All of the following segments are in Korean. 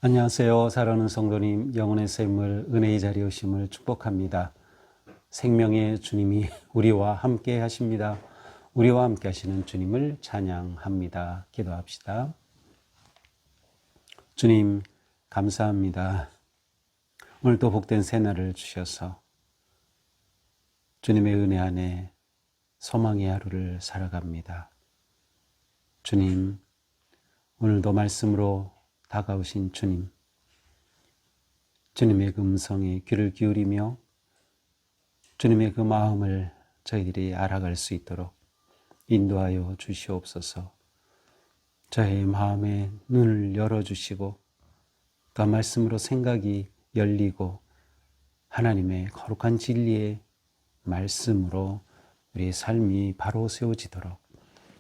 안녕하세요. 사랑하는 성도님, 영혼의 샘물, 은혜의 자리에 오심을 축복합니다. 생명의 주님이 우리와 함께 하십니다. 우리와 함께 하시는 주님을 찬양합니다. 기도합시다. 주님, 감사합니다. 오늘도 복된 새날을 주셔서 주님의 은혜 안에 소망의 하루를 살아갑니다. 주님, 오늘도 말씀으로 다가오신 주님, 주님의 그 음성에 귀를 기울이며 주님의 그 마음을 저희들이 알아갈 수 있도록 인도하여 주시옵소서. 저의 마음의 눈을 열어주시고 그 말씀으로 생각이 열리고 하나님의 거룩한 진리의 말씀으로 우리의 삶이 바로 세워지도록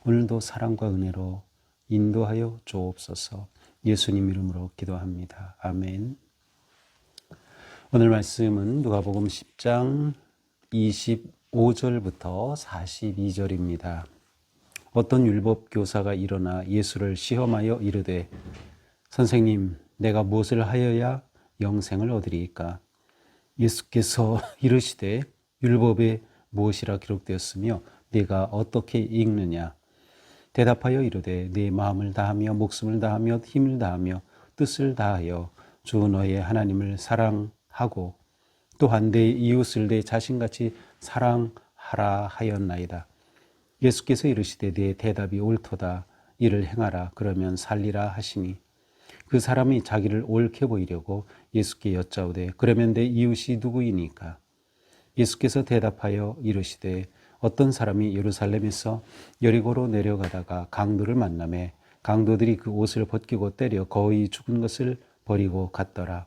오늘도 사랑과 은혜로 인도하여 주옵소서. 예수님 이름으로 기도합니다. 아멘. 오늘 말씀은 누가복음 10장 25절부터 42절입니다. 어떤 율법 교사가 일어나 예수를 시험하여 이르되 선생님, 내가 무엇을 하여야 영생을 얻으리이까? 예수께서 이르시되 율법에 무엇이라 기록되었으며 네가 어떻게 읽느냐? 대답하여 이르되 네 마음을 다하며 목숨을 다하며 힘을 다하며 뜻을 다하여 주 너의 하나님을 사랑하고 또한 내 이웃을 내 자신같이 사랑하라 하였나이다. 예수께서 이르시되 네 대답이 옳도다. 이를 행하라. 그러면 살리라 하시니 그 사람이 자기를 옳게 보이려고 예수께 여짜오되 그러면 내 이웃이 누구이니까? 예수께서 대답하여 이르시되 어떤 사람이 예루살렘에서 여리고로 내려가다가 강도를 만나매 강도들이 그 옷을 벗기고 때려 거의 죽은 것을 버리고 갔더라.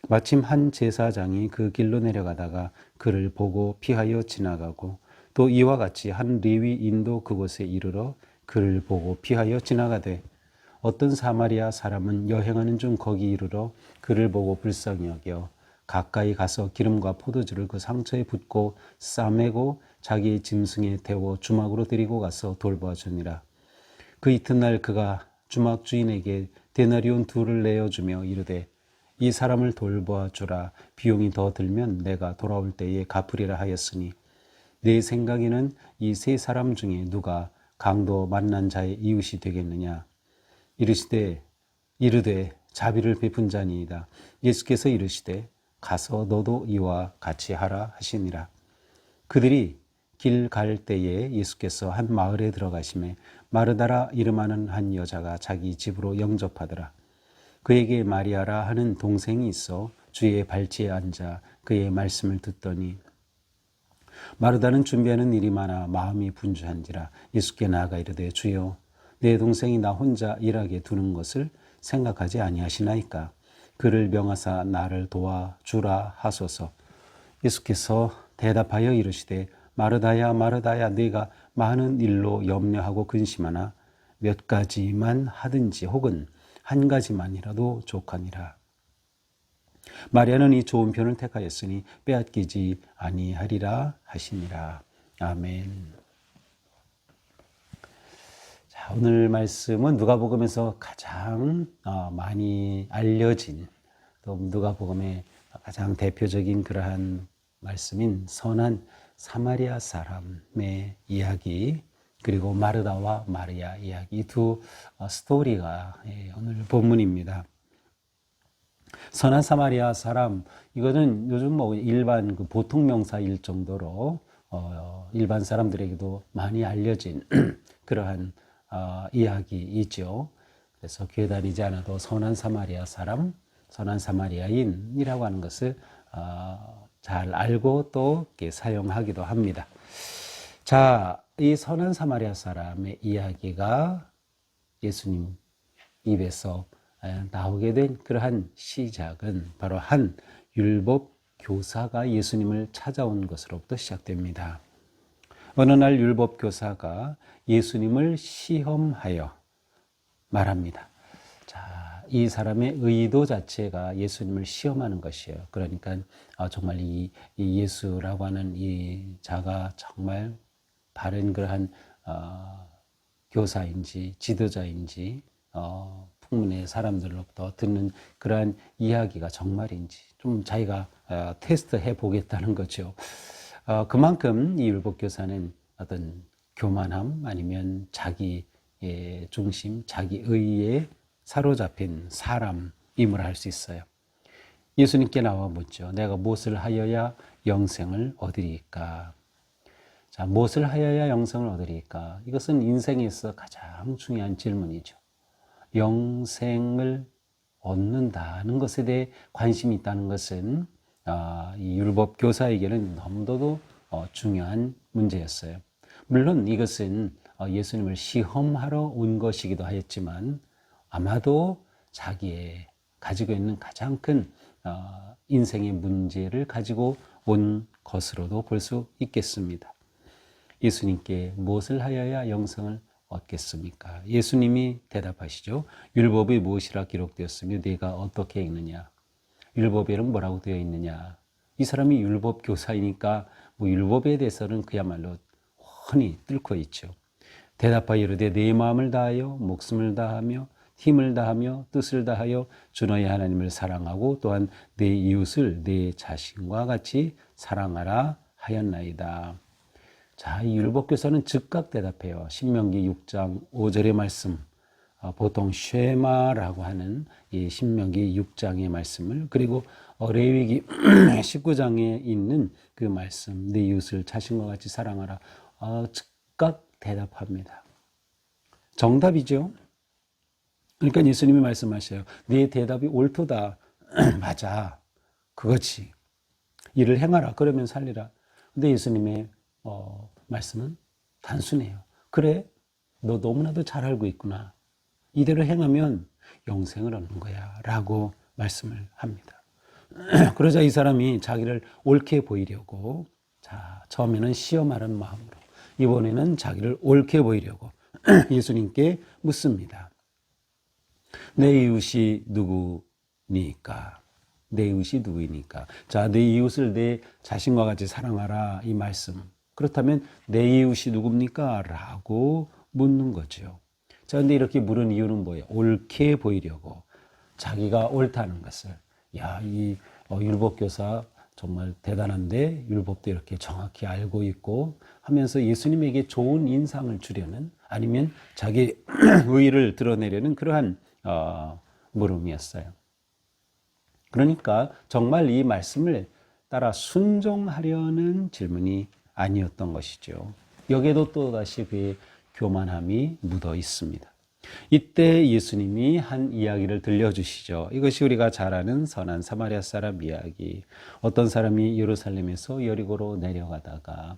마침 한 제사장이 그 길로 내려가다가 그를 보고 피하여 지나가고 또 이와 같이 한 레위인도 그곳에 이르러 그를 보고 피하여 지나가되 어떤 사마리아 사람은 여행하는 중 거기 이르러 그를 보고 불쌍히 여겨 가까이 가서 기름과 포도주를 그 상처에 붓고 싸매고 자기의 짐승에 태워 주막으로 데리고 가서 돌보아주니라. 그 이튿날 그가 주막 주인에게 데나리온 2를 내어주며 이르되 이 사람을 돌보아주라. 비용이 더 들면 내가 돌아올 때에 갚으리라 하였으니 내 생각에는 이 세 사람 중에 누가 강도 만난 자의 이웃이 되겠느냐? 이르되 자비를 베푼 자니이다. 예수께서 이르시되 가서 너도 이와 같이 하라 하시니라. 그들이 길 갈 때에 예수께서 한 마을에 들어가시매 마르다라 이름하는 한 여자가 자기 집으로 영접하더라. 그에게 마리아라 하는 동생이 있어 주의 발치에 앉아 그의 말씀을 듣더니 마르다는 준비하는 일이 많아 마음이 분주한지라 예수께 나아가 이르되 주여 내 동생이 나 혼자 일하게 두는 것을 생각하지 아니하시나이까? 그를 명하사 나를 도와주라 하소서. 예수께서 대답하여 이르시되 마르다야 마르다야 네가 많은 일로 염려하고 근심하나 몇 가지만 하든지 혹은 한 가지만이라도 족하니라. 마리아는 이 좋은 편을 택하였으니 빼앗기지 아니하리라 하시니라. 아멘. 자, 오늘 말씀은 누가복음에서 가장 많이 알려진 또 누가복음의 가장 대표적인 그러한 말씀인 선한 사마리아 사람의 이야기 그리고 마르다와 마리아 이야기 이 두 스토리가 오늘 본문입니다. 선한 사마리아 사람 이거는 요즘 뭐 일반 그 보통 명사일 정도로 일반 사람들에게도 많이 알려진 그러한 이야기이죠. 그래서 교회 다니지 않아도 선한 사마리아 사람, 선한 사마리아인이라고 하는 것을 잘 알고 또 이렇게 사용하기도 합니다. 자, 이 선한 사마리아 사람의 이야기가 예수님 입에서 나오게 된 그러한 시작은 바로 한 율법 교사가 예수님을 찾아온 것으로부터 시작됩니다. 어느 날 율법 교사가 예수님을 시험하여 말합니다. 자, 이 사람의 의도 자체가 예수님을 시험하는 것이에요. 그러니까 정말 이 예수라고 하는 이 자가 정말 바른 그러한 교사인지 지도자인지 풍문의 사람들로부터 듣는 그러한 이야기가 정말인지 좀 자기가 테스트해 보겠다는 거죠. 그만큼 이 율법교사는 어떤 교만함 아니면 자기 중심, 자기 의에 사로잡힌 사람임을 알 수 있어요. 예수님께 나와 묻죠. 내가 무엇을 하여야 영생을 얻으리까? 자, 무엇을 하여야 영생을 얻으리까? 이것은 인생에서 가장 중요한 질문이죠. 영생을 얻는다는 것에 대해 관심이 있다는 것은 이 율법 교사에게는 너무나도 중요한 문제였어요. 물론 이것은 예수님을 시험하러 온 것이기도 하였지만 아마도 자기의 가지고 있는 가장 큰 인생의 문제를 가지고 온 것으로도 볼 수 있겠습니다. 예수님께 무엇을 하여야 영생을 얻겠습니까? 예수님이 대답하시죠. 율법이 무엇이라 기록되었으며 네가 어떻게 읽느냐? 율법에는 뭐라고 되어 있느냐? 이 사람이 율법 교사이니까 율법에 대해서는 그야말로 훤히 뚫고 있죠. 대답하여 이르되 내 마음을 다하여 목숨을 다하며 힘을 다하며 뜻을 다하여 주 너의 하나님을 사랑하고 또한 내 이웃을 내 자신과 같이 사랑하라 하였나이다. 자, 이 율법교사는 즉각 대답해요. 신명기 6장 5절의 말씀, 보통 쉐마라고 하는 이 신명기 6장의 말씀을, 그리고 레위기 19장에 있는 그 말씀, 내 이웃을 자신과 같이 사랑하라, 즉각 대답합니다. 정답이죠. 그러니까 예수님이 말씀하셔요. 네 대답이 옳도다. 맞아. 그거지. 이를 행하라. 그러면 살리라. 근데 예수님의 말씀은 단순해요. 그래, 너 너무나도 잘 알고 있구나. 이대로 행하면 영생을 얻는 거야. 라고 말씀을 합니다. 그러자 이 사람이 자기를 옳게 보이려고, 자, 처음에는 시험하는 마음으로, 이번에는 자기를 옳게 보이려고 예수님께 묻습니다. 내 이웃이 누구니까? 내 이웃이 누구이니까? 자, 내 이웃을 내 자신과 같이 사랑하라. 이 말씀. 그렇다면 내 이웃이 누굽니까? 라고 묻는 거죠. 자, 근데 이렇게 물은 이유는 뭐예요? 옳게 보이려고. 자기가 옳다는 것을. 야, 이 율법교사 정말 대단한데 율법도 이렇게 정확히 알고 있고 하면서 예수님에게 좋은 인상을 주려는, 아니면 자기 의의를 드러내려는 그러한 물음이었어요. 그러니까 정말 이 말씀을 따라 순종하려는 질문이 아니었던 것이죠. 여기에도 또다시 그의 교만함이 묻어 있습니다. 이때 예수님이 한 이야기를 들려주시죠. 이것이 우리가 잘 아는 선한 사마리아 사람 이야기. 어떤 사람이 예루살렘에서 여리고로 내려가다가,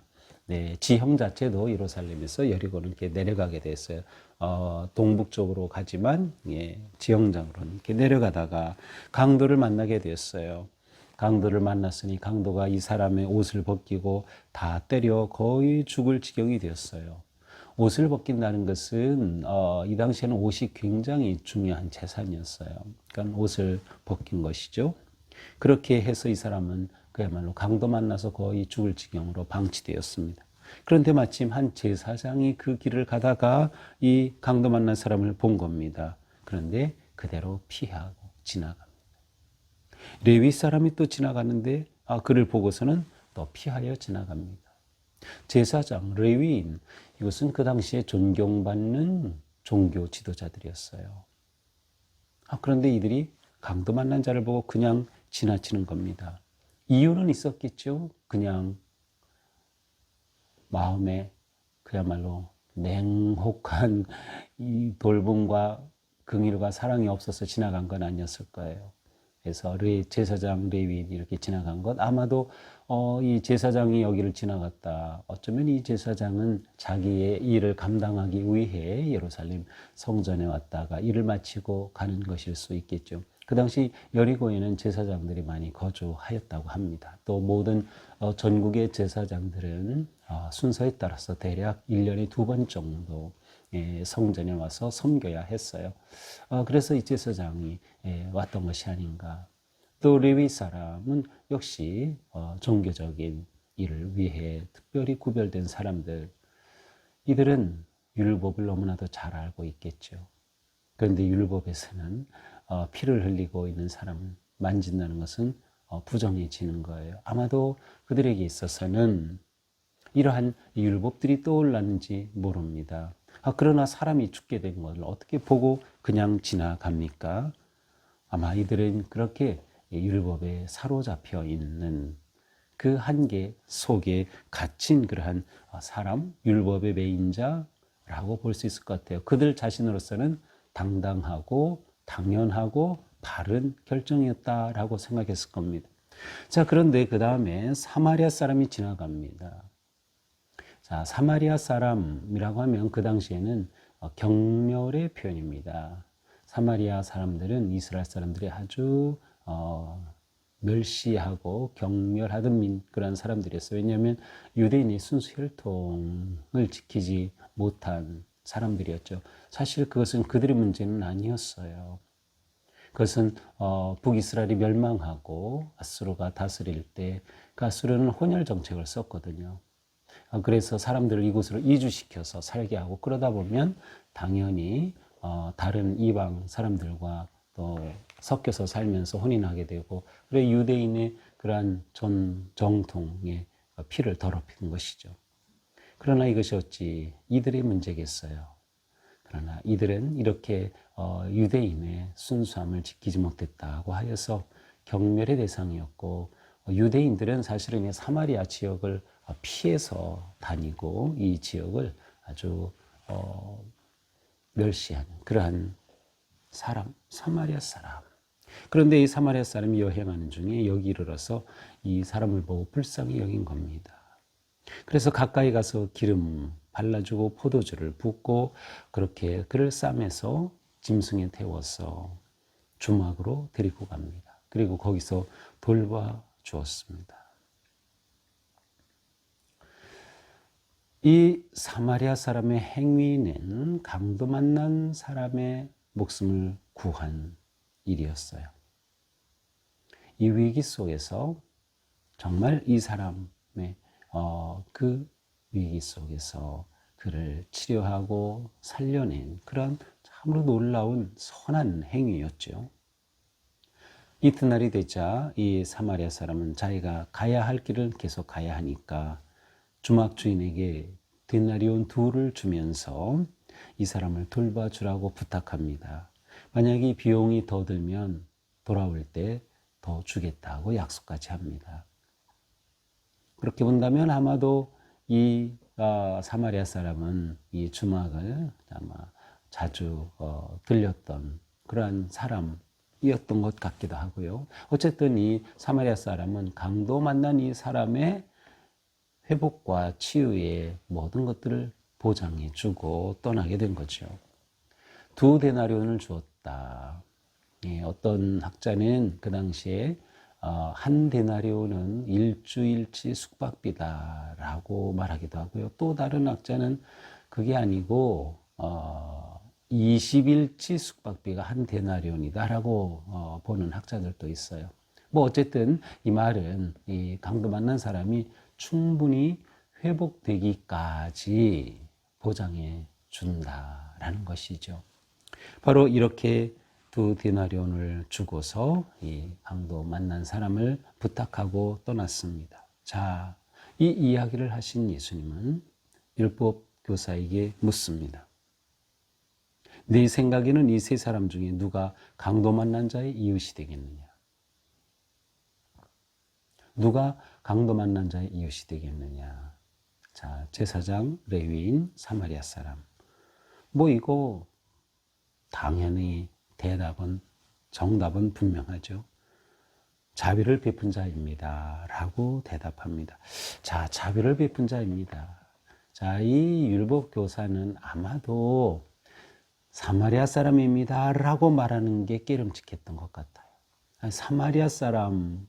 지형 자체도 예루살렘에서 여리고로 이렇게 내려가게 됐어요. 동북쪽으로 가지만 지형장으로 이렇게 내려가다가 강도를 만나게 되었어요. 강도를 만났으니 강도가 이 사람의 옷을 벗기고 다 때려 거의 죽을 지경이 되었어요. 옷을 벗긴다는 것은 이 당시에는 옷이 굉장히 중요한 재산이었어요. 그러니까 옷을 벗긴 것이죠. 그렇게 해서 이 사람은 그야말로 강도 만나서 거의 죽을 지경으로 방치되었습니다. 그런데 마침 한 제사장이 그 길을 가다가 이 강도 만난 사람을 본 겁니다. 그런데 그대로 피하고 지나갑니다. 레위 사람이 또 지나가는데 그를 보고서는 또 피하여 지나갑니다. 제사장, 레위인, 이것은 그 당시에 존경받는 종교 지도자들이었어요. 그런데 이들이 강도 만난 자를 보고 그냥 지나치는 겁니다. 이유는 있었겠죠. 그냥 마음에 그야말로 냉혹한 이 돌봄과 긍휼과 사랑이 없어서 지나간 건 아니었을 거예요. 그래서 제사장 레위인이 이렇게 지나간 것, 아마도 이 제사장이 여기를 지나갔다. 어쩌면 이 제사장은 자기의 일을 감당하기 위해 예루살렘 성전에 왔다가 일을 마치고 가는 것일 수 있겠죠. 그 당시 여리고에는 제사장들이 많이 거주하였다고 합니다. 또 모든 전국의 제사장들은 순서에 따라서 대략 1년에 2번 정도 성전에 와서 섬겨야 했어요. 그래서 이 제사장이 왔던 것이 아닌가. 또 레위 사람은 역시 종교적인 일을 위해 특별히 구별된 사람들, 이들은 율법을 너무나도 잘 알고 있겠죠. 그런데 율법에서는 피를 흘리고 있는 사람을 만진다는 것은 부정해지는 거예요. 아마도 그들에게 있어서는 이러한 율법들이 떠올랐는지 모릅니다. 그러나 사람이 죽게 된 것을 어떻게 보고 그냥 지나갑니까? 아마 이들은 그렇게 율법에 사로잡혀 있는 그 한계 속에 갇힌 그러한 사람, 율법의 매인자라고 볼 수 있을 것 같아요. 그들 자신으로서는 당당하고 당연하고 바른 결정이었다라고 생각했을 겁니다. 자, 그런데 그 다음에 사마리아 사람이 지나갑니다. 자, 사마리아 사람이라고 하면 그 당시에는 경멸의 표현입니다. 사마리아 사람들은 이스라엘 사람들이 아주 멸시하고 경멸하던 그런 사람들이었어요. 왜냐하면 유대인이 순수 혈통을 지키지 못한 사람들이었죠. 사실 그것은 그들의 문제는 아니었어요. 그것은 북이스라엘이 멸망하고 아수르가 다스릴 때 그 아수르는 혼혈 정책을 썼거든요. 그래서 사람들을 이곳으로 이주시켜서 살게 하고 그러다 보면 당연히 다른 이방 사람들과 또 섞여서 살면서 혼인하게 되고 그래 유대인의 그러한 정통의 피를 더럽히는 것이죠. 그러나 이것이 어찌 이들의 문제겠어요. 그러나 이들은 이렇게 유대인의 순수함을 지키지 못했다고 하여서 경멸의 대상이었고 유대인들은 사실은 사마리아 지역을 피해서 다니고 이 지역을 아주 멸시하는 그러한 사람, 사마리아 사람. 그런데 이 사마리아 사람이 여행하는 중에 여기 이르러서 이 사람을 보고 불쌍히 여긴 겁니다. 그래서 가까이 가서 기름 발라주고 포도주를 붓고 그렇게 그를 싸매서 짐승에 태워서 주막으로 데리고 갑니다. 그리고 거기서 돌봐 주었습니다. 이 사마리아 사람의 행위는 강도 만난 사람의 목숨을 구한 일이었어요. 이 위기 속에서 정말 이 사람의 그 위기 속에서 그를 치료하고 살려낸 그런 참으로 놀라운 선한 행위였죠. 이튿날이 되자 이 사마리아 사람은 자기가 가야 할 길을 계속 가야 하니까 주막 주인에게 데나리온 2를 주면서 이 사람을 돌봐주라고 부탁합니다. 만약 이 비용이 더 들면 돌아올 때 더 주겠다고 약속까지 합니다. 그렇게 본다면 아마도 이 사마리아 사람은 이 주막을 아마 자주 들렸던 그러한 사람이었던 것 같기도 하고요. 어쨌든 이 사마리아 사람은 강도 만난 이 사람의 회복과 치유의 모든 것들을 보장해 주고 떠나게 된 거죠. 2 데나리온을 주었다. 어떤 학자는 그 당시에 1 데나리온은 일주일치 숙박비다라고 말하기도 하고요. 또 다른 학자는 그게 아니고 20일치 숙박비가 1 데나리온이다라고 보는 학자들도 있어요. 뭐 어쨌든 이 말은 이 강도 만난 사람이 충분히 회복되기까지 보장해 준다라는 것이죠. 바로 이렇게 2 데나리온을 주고서 이 강도 만난 사람을 부탁하고 떠났습니다. 자, 이 이야기를 하신 예수님은 율법 교사에게 묻습니다. 네 생각에는 이 3사람 중에 누가 강도 만난 자의 이웃이 되겠느냐? 누가 강도 만난 자의 이웃이 되겠느냐? 자, 제사장, 레위인, 사마리아 사람. 뭐 이거 당연히 정답은 분명하죠. 자비를 베푼 자입니다. 라고 대답합니다. 자, 자비를 베푼 자입니다. 자, 이 율법 교사는 아마도 사마리아 사람입니다. 라고 말하는 게 깨름칙했던 것 같아요. 사마리아 사람이라고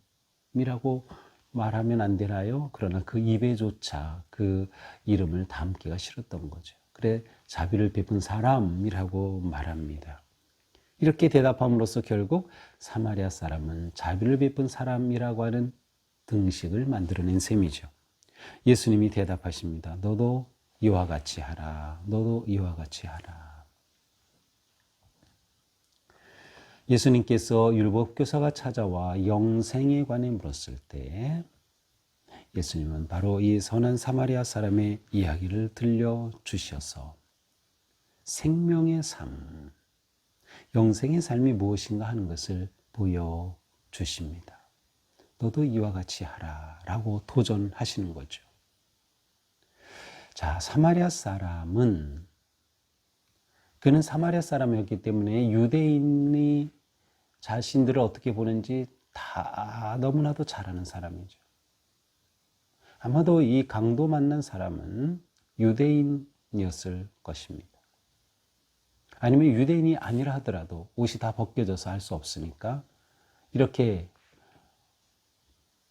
말하면 안 되나요? 그러나 그 입에조차 그 이름을 담기가 싫었던 거죠. 그래, 자비를 베푼 사람이라고 말합니다. 이렇게 대답함으로써 결국 사마리아 사람은 자비를 베푼 사람이라고 하는 등식을 만들어낸 셈이죠. 예수님이 대답하십니다. 너도 이와 같이 하라. 너도 이와 같이 하라. 예수님께서 율법교사가 찾아와 영생에 관해 물었을 때 예수님은 바로 이 선한 사마리아 사람의 이야기를 들려주셔서 생명의 삶, 영생의 삶이 무엇인가 하는 것을 보여주십니다. 너도 이와 같이 하라 라고 도전하시는 거죠. 자, 사마리아 사람은 그는 사마리아 사람이었기 때문에 유대인이 자신들을 어떻게 보는지 다 너무나도 잘 아는 사람이죠. 아마도 이 강도 만난 사람은 유대인이었을 것입니다. 아니면 유대인이 아니라 하더라도 옷이 다 벗겨져서 할 수 없으니까 이렇게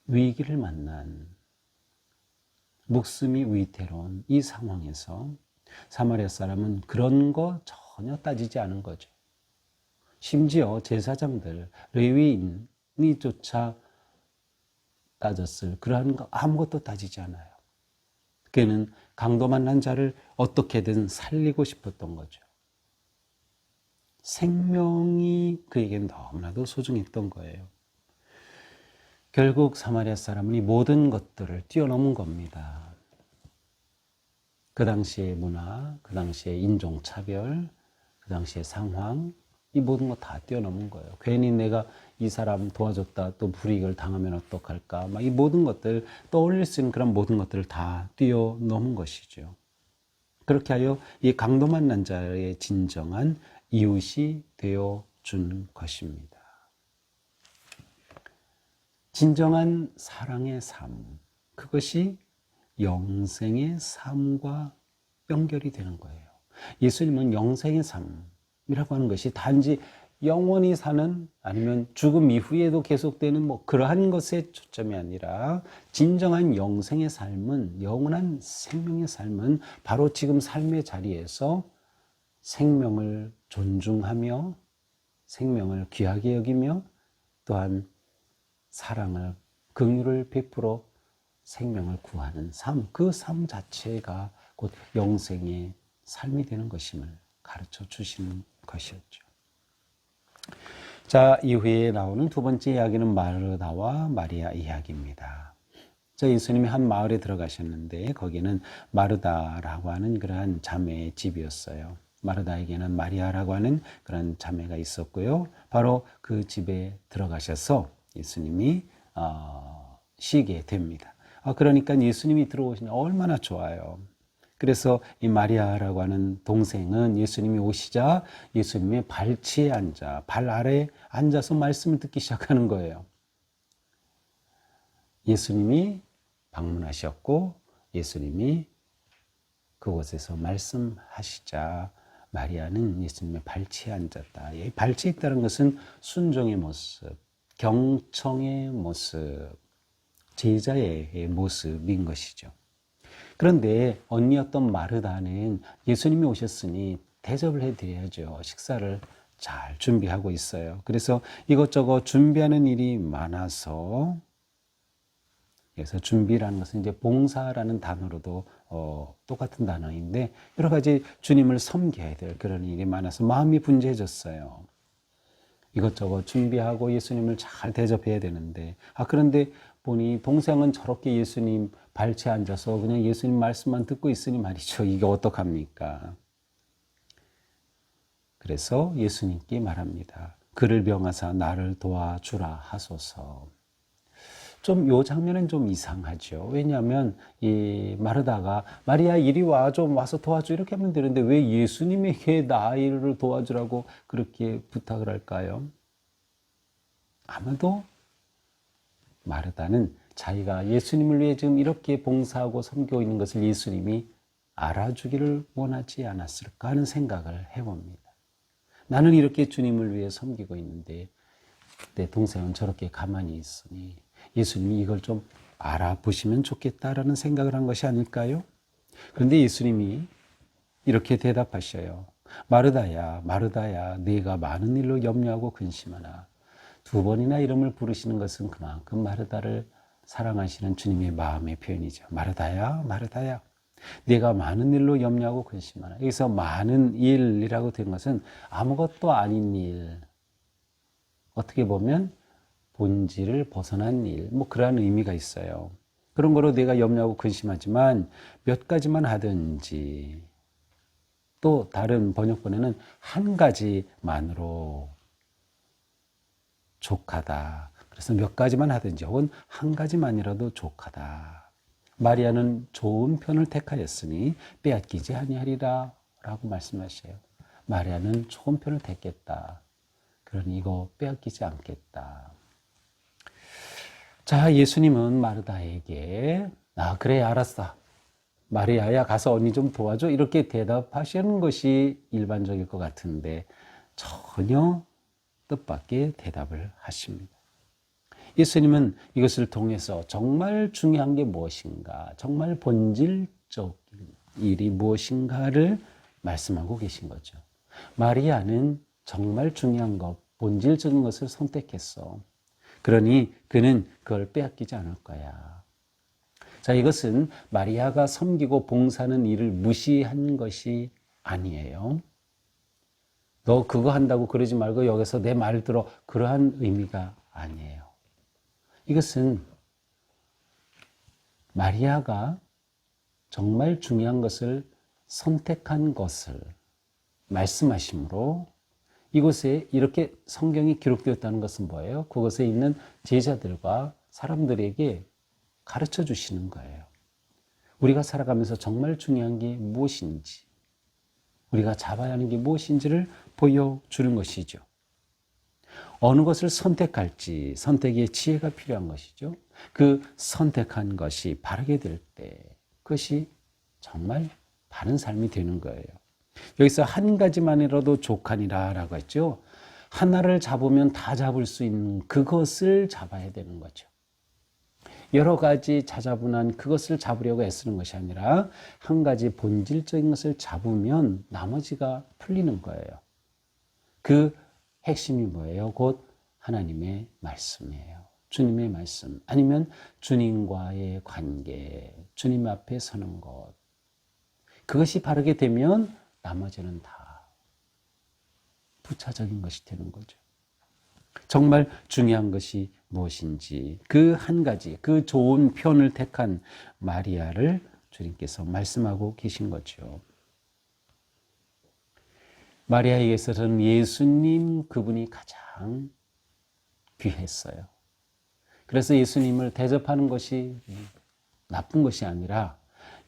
위기를 만난 목숨이 위태로운 이 상황에서 사마리아 사람은 그런 거 전혀 따지지 않은 거죠. 심지어 제사장들, 레위인이 조차 따졌을 그러한 거 아무것도 따지지 않아요. 그는 강도 만난 자를 어떻게든 살리고 싶었던 거죠. 생명이 그에겐 너무나도 소중했던 거예요. 결국 사마리아 사람은 이 모든 것들을 뛰어넘은 겁니다. 그 당시의 문화, 그 당시의 인종차별, 그 당시의 상황, 이 모든 거 다 뛰어넘은 거예요. 괜히 내가 이 사람 도와줬다 또 불이익을 당하면 어떡할까, 막 이 모든 것들, 떠올릴 수 있는 그런 모든 것들을 다 뛰어넘은 것이죠. 그렇게 하여 이 강도 만난 자의 진정한 이웃이 되어 준 것입니다. 진정한 사랑의 삶, 그것이 영생의 삶과 연결이 되는 거예요. 예수님은 영생의 삶이라고 하는 것이 단지 영원히 사는, 아니면 죽음 이후에도 계속되는 그러한 것에 초점이 아니라 진정한 영생의 삶은, 영원한 생명의 삶은 바로 지금 삶의 자리에서 생명을 존중하며 생명을 귀하게 여기며 또한 사랑을, 긍휼을 베풀어 생명을 구하는 삶, 그 삶 자체가 곧 영생의 삶이 되는 것임을 가르쳐 주시는 것이었죠. 자, 이후에 나오는 두 번째 이야기는 마르다와 마리아 이야기입니다. 자, 예수님이 한 마을에 들어가셨는데 거기는 마르다라고 하는 그러한 자매의 집이었어요. 마르다에게는 마리아라고 하는 그런 자매가 있었고요. 바로 그 집에 들어가셔서 예수님이 쉬게 됩니다. 그러니까 예수님이 들어오시니 얼마나 좋아요. 그래서 이 마리아라고 하는 동생은 예수님이 오시자 예수님의 발치에 앉아, 발 아래에 앉아서 말씀을 듣기 시작하는 거예요. 예수님이 방문하셨고 예수님이 그곳에서 말씀하시자 마리아는 예수님의 발치에 앉았다. 이 발치에 있다는 것은 순종의 모습, 경청의 모습, 제자의 모습인 것이죠. 그런데 언니였던 마르다는 예수님이 오셨으니 대접을 해드려야죠. 식사를 잘 준비하고 있어요. 그래서 이것저것 준비하는 일이 많아서, 그래서 준비라는 것은 이제 봉사라는 단어로도 똑같은 단어인데 여러 가지 주님을 섬겨야 될 그런 일이 많아서 마음이 분주해졌어요. 이것저것 준비하고 예수님을 잘 대접해야 되는데, 그런데 보니 동생은 저렇게 예수님 발치에 앉아서 그냥 예수님 말씀만 듣고 있으니 말이죠. 이게 어떡합니까? 그래서 예수님께 말합니다. 그를 명하사 나를 도와주라 하소서. 좀 요 장면은 좀 이상하죠. 왜냐하면 이 마르다가 마리아 이리 와, 좀 와서 도와줘 이렇게 하면 되는데 왜 예수님에게 나를 도와주라고 그렇게 부탁을 할까요? 아마도 마르다는 자기가 예수님을 위해 지금 이렇게 봉사하고 섬기고 있는 것을 예수님이 알아주기를 원하지 않았을까 하는 생각을 해봅니다. 나는 이렇게 주님을 위해 섬기고 있는데 내 동생은 저렇게 가만히 있으니 예수님이 이걸 좀 알아보시면 좋겠다라는 생각을 한 것이 아닐까요? 그런데 예수님이 이렇게 대답하셔요. 마르다야, 마르다야, 네가 많은 일로 염려하고 근심하나. 두 번이나 이름을 부르시는 것은 그만큼 마르다를 사랑하시는 주님의 마음의 표현이죠. 마르다야, 마르다야. 네가 많은 일로 염려하고 근심하나. 여기서 많은 일이라고 된 것은 아무것도 아닌 일. 어떻게 보면 본질을 벗어난 일. 뭐 그러한 의미가 있어요. 그런 거로 내가 염려하고 근심하지만 몇 가지만 하든지, 또 다른 번역본에는 한 가지만으로 족하다. 그래서 몇 가지만 하든지 혹은 한 가지만이라도 족하다. 마리아는 좋은 편을 택하였으니 빼앗기지 아니하리라 라고 말씀하셔요. 마리아는 좋은 편을 택했다. 그러니 이거 빼앗기지 않겠다. 자, 예수님은 마르다에게 그래 알았어. 마리아야 가서 언니 좀 도와줘. 이렇게 대답하시는 것이 일반적일 것 같은데 전혀 뜻밖의 대답을 하십니다. 예수님은 이것을 통해서 정말 중요한 게 무엇인가, 정말 본질적인 일이 무엇인가를 말씀하고 계신 거죠. 마리아는 정말 중요한 것, 본질적인 것을 선택했어. 그러니 그는 그걸 빼앗기지 않을 거야. 자, 이것은 마리아가 섬기고 봉사하는 일을 무시한 것이 아니에요. 너 그거 한다고 그러지 말고 여기서 내 말 들어. 그러한 의미가 아니에요. 이것은 마리아가 정말 중요한 것을 선택한 것을 말씀하시므로 이곳에 이렇게 성경이 기록되었다는 것은 뭐예요? 그곳에 있는 제자들과 사람들에게 가르쳐 주시는 거예요. 우리가 살아가면서 정말 중요한 게 무엇인지, 우리가 잡아야 하는 게 무엇인지를 보여주는 것이죠. 어느 것을 선택할지 선택의 지혜가 필요한 것이죠. 그 선택한 것이 바르게 될 때 그것이 정말 바른 삶이 되는 거예요. 여기서 한 가지만이라도 족하니라 라고 했죠. 하나를 잡으면 다 잡을 수 있는 그것을 잡아야 되는 거죠. 여러 가지 자자분한 그것을 잡으려고 애쓰는 것이 아니라 한 가지 본질적인 것을 잡으면 나머지가 풀리는 거예요. 그 핵심이 뭐예요? 곧 하나님의 말씀이에요. 주님의 말씀, 아니면 주님과의 관계, 주님 앞에 서는 것. 그것이 바르게 되면 나머지는 다 부차적인 것이 되는 거죠. 정말 중요한 것이 무엇인지 그 한 가지, 그 좋은 편을 택한 마리아를 주님께서 말씀하고 계신 거죠. 마리아에게서는 예수님 그분이 가장 귀했어요. 그래서 예수님을 대접하는 것이 나쁜 것이 아니라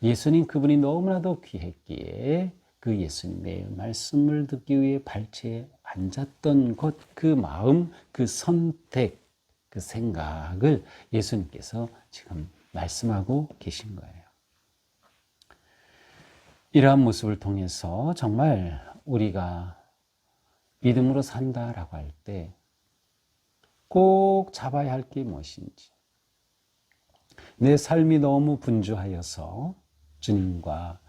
예수님 그분이 너무나도 귀했기에 그 예수님의 말씀을 듣기 위해 발치에 앉았던 것, 그 마음, 그 선택, 그 생각을 예수님께서 지금 말씀하고 계신 거예요. 이러한 모습을 통해서 정말 우리가 믿음으로 산다라고 할 때 꼭 잡아야 할 게 무엇인지, 내 삶이 너무 분주하여서 주님과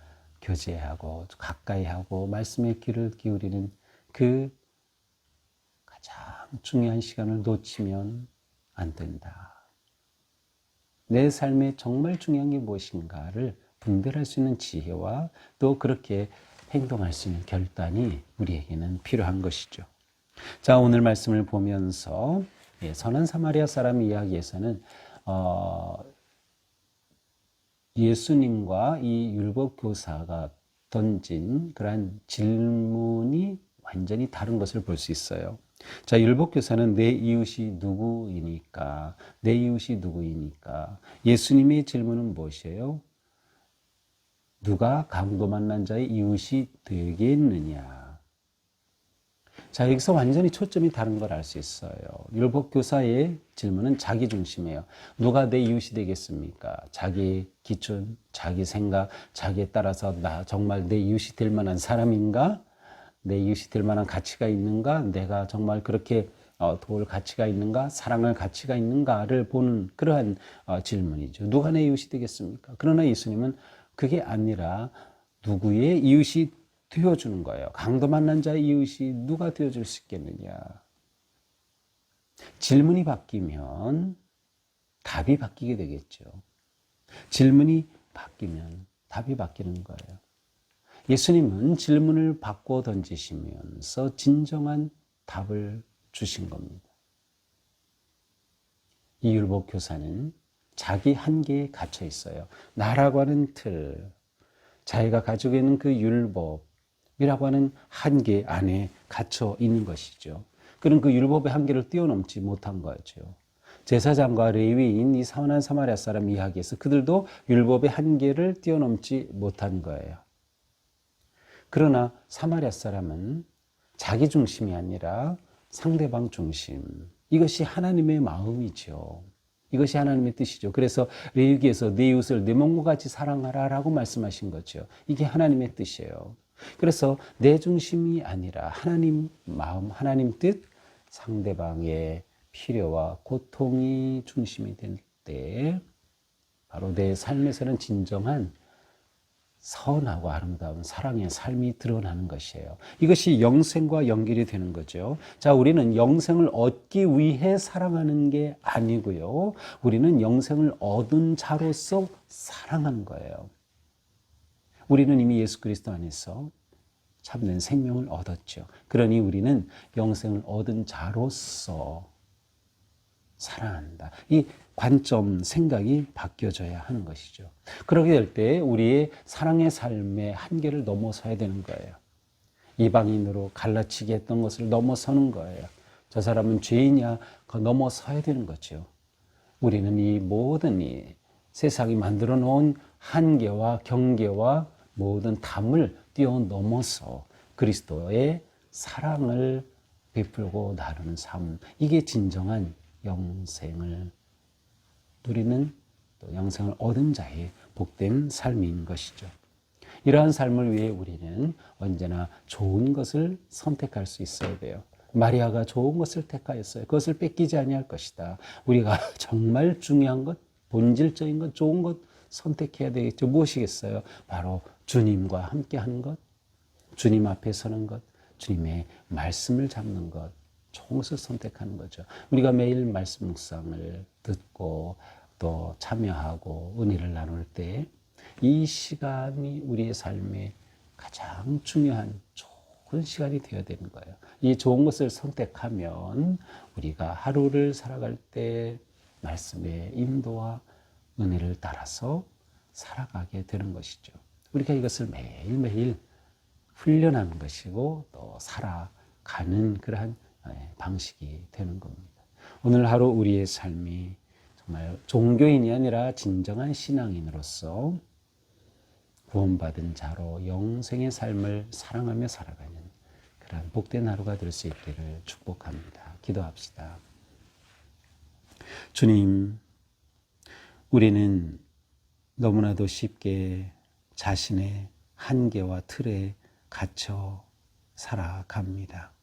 교제하고 가까이 하고 말씀에 귀를 기울이는 그 가장 중요한 시간을 놓치면 안 된다. 내 삶에 정말 중요한 게 무엇인가를 분별할 수 있는 지혜와 또 그렇게 행동할 수 있는 결단이 우리에게는 필요한 것이죠. 자, 오늘 말씀을 보면서 선한 사마리아 사람 이야기에서는 예수님과 이 율법 교사가 던진 그러한 질문이 완전히 다른 것을 볼 수 있어요. 자, 율법 교사는 내 이웃이 누구이니까? 내 이웃이 누구이니까? 예수님의 질문은 무엇이에요? 누가 강도 만난 자의 이웃이 되겠느냐? 자, 여기서 완전히 초점이 다른 걸 알 수 있어요. 율법 교사의 질문은 자기 중심이에요. 누가 내 이웃이 되겠습니까? 자기 기준, 자기 생각, 자기에 따라서 나 정말 내 이웃이 될 만한 사람인가? 내 이웃이 될 만한 가치가 있는가? 내가 정말 그렇게 도울 가치가 있는가? 사랑할 가치가 있는가를 보는 그러한 질문이죠. 누가 내 이웃이 되겠습니까? 그러나 예수님은 그게 아니라 누구의 이웃이 되어주는 거예요. 강도 만난 자의 이웃이 누가 되어줄 수 있겠느냐. 질문이 바뀌면 답이 바뀌게 되겠죠. 질문이 바뀌면 답이 바뀌는 거예요. 예수님은 질문을 바꿔 던지시면서 진정한 답을 주신 겁니다. 이 율법 교사는 자기 한계에 갇혀 있어요. 나라고 하는 틀, 자기가 가지고 있는 그 율법이라고 하는 한계 안에 갇혀 있는 것이죠. 그는 그 율법의 한계를 뛰어넘지 못한 거죠. 제사장과 레위인 이 선한 사마리아 사람 이야기에서 그들도 율법의 한계를 뛰어넘지 못한 거예요. 그러나 사마리아 사람은 자기 중심이 아니라 상대방 중심. 이것이 하나님의 마음이죠. 이것이 하나님의 뜻이죠. 그래서 레위기에서 내 이웃을 내 몸과 같이 사랑하라라고 말씀하신 거죠. 이게 하나님의 뜻이에요. 그래서 내 중심이 아니라 하나님 마음, 하나님 뜻, 상대방의 필요와 고통이 중심이 될 때 바로 내 삶에서는 진정한 선하고 아름다운 사랑의 삶이 드러나는 것이에요. 이것이 영생과 연결이 되는 거죠. 자, 우리는 영생을 얻기 위해 사랑하는 게 아니고요. 우리는 영생을 얻은 자로서 사랑하는 거예요. 우리는 이미 예수 그리스도 안에서 참된 생명을 얻었죠. 그러니 우리는 영생을 얻은 자로서 사랑한다. 이 관점, 생각이 바뀌어져야 하는 것이죠. 그렇게 될 때 우리의 사랑의 삶의 한계를 넘어서야 되는 거예요. 이방인으로 갈라치게 했던 것을 넘어서는 거예요. 저 사람은 죄인이야, 그거 넘어서야 되는 거죠. 우리는 이 모든 이 세상이 만들어 놓은 한계와 경계와 모든 담을 뛰어넘어서 그리스도의 사랑을 베풀고 나누는 삶, 이게 진정한 영생을 누리는, 또 영생을 얻은 자의 복된 삶인 것이죠. 이러한 삶을 위해 우리는 언제나 좋은 것을 선택할 수 있어야 돼요. 마리아가 좋은 것을 택하였어요. 그것을 뺏기지 아니할 것이다. 우리가 정말 중요한 것, 본질적인 것, 좋은 것 선택해야 되겠죠. 무엇이겠어요? 바로 주님과 함께 하는 것, 주님 앞에 서는 것, 주님의 말씀을 잡는 것, 좋은 것을 선택하는 거죠. 우리가 매일 말씀 묵상을 듣고 또 참여하고 은혜를 나눌 때 이 시간이 우리의 삶에 가장 중요한 좋은 시간이 되어야 되는 거예요. 이 좋은 것을 선택하면 우리가 하루를 살아갈 때 말씀의 인도와 은혜를 따라서 살아가게 되는 것이죠. 우리가 이것을 매일매일 훈련하는 것이고 또 살아가는 그러한 방식이 되는 겁니다. 오늘 하루 우리의 삶이 정말 종교인이 아니라 진정한 신앙인으로서 구원받은 자로 영생의 삶을 사랑하며 살아가는 그런 복된 하루가 될 수 있기를 축복합니다. 기도합시다. 주님, 우리는 너무나도 쉽게 자신의 한계와 틀에 갇혀 살아갑니다.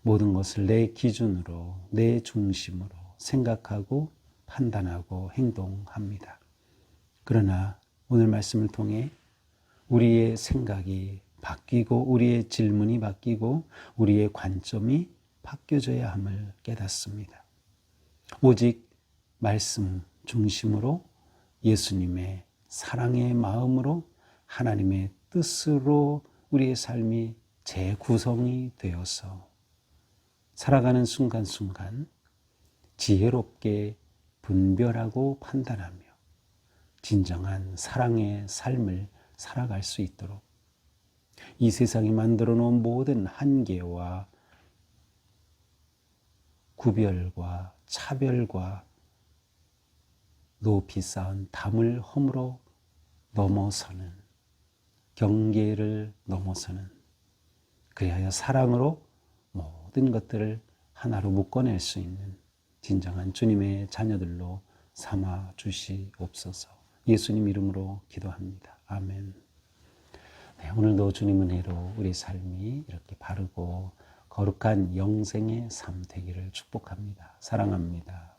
모든 것을 내 기준으로, 내 중심으로 생각하고 판단하고 행동합니다. 그러나 오늘 말씀을 통해 우리의 생각이 바뀌고 우리의 질문이 바뀌고 우리의 관점이 바뀌어져야 함을 깨닫습니다. 오직 말씀 중심으로 예수님의 사랑의 마음으로 하나님의 뜻으로 우리의 삶이 재구성이 되어서 살아가는 순간순간 지혜롭게 분별하고 판단하며 진정한 사랑의 삶을 살아갈 수 있도록 이 세상이 만들어 놓은 모든 한계와 구별과 차별과 높이 쌓은 담을 허물어 넘어서는 경계를 넘어서는 그리하여 사랑으로 모든 것들을 하나로 묶어낼 수 있는 진정한 주님의 자녀들로 삼아 주시옵소서. 예수님 이름으로 기도합니다. 아멘. 네, 오늘도 주님 은혜로 우리 삶이 이렇게 바르고 거룩한 영생의 삶 되기를 축복합니다. 사랑합니다.